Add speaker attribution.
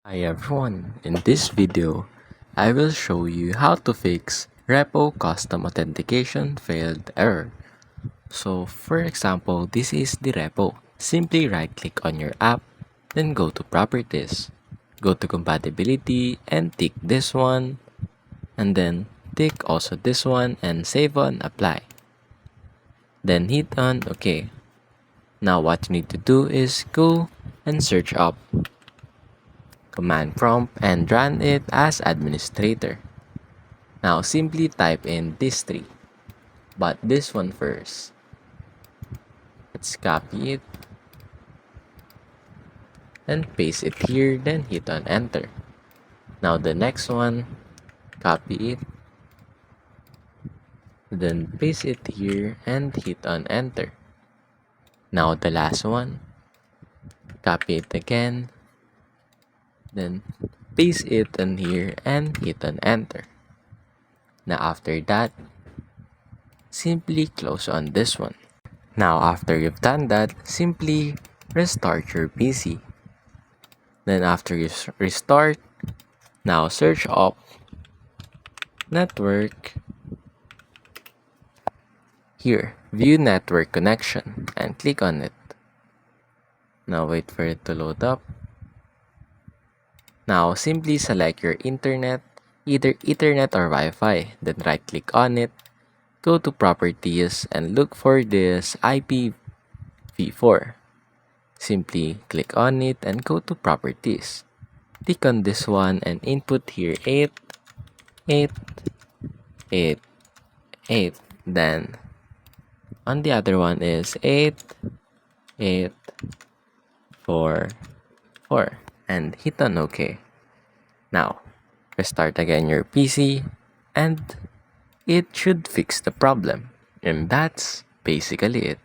Speaker 1: Hi everyone, in this video, I will show you how to fix repo custom authentication failed error. So for example, this is the repo. Simply right click on your app, then go to properties. Go to compatibility and tick this one, and then tick also this one and save on apply. Then hit on OK. Now what you need to do is go and search up command prompt and run it as administrator. Now simply type in these three, but this one first. Let's copy it and paste it here, then hit on enter. Now the next one, copy it, then paste it here and hit on enter. Now the last one, copy it again, then paste it in here and hit on enter. Now after that, simply close on this one. Now after you've done that, simply restart your PC. Then after you restart, now search up network, here, view network connection and click on it. Now wait for it to load up. Now simply select your internet, either Ethernet or Wi-Fi, then right click on it, go to properties and look for this IPv4. Simply click on it and go to properties. Click on this one and input here 8, 8, 8, 8. Then on the other one is 8, 8, 4, 4. And hit on OK. Now, restart again your PC and it should fix the problem. And that's basically it.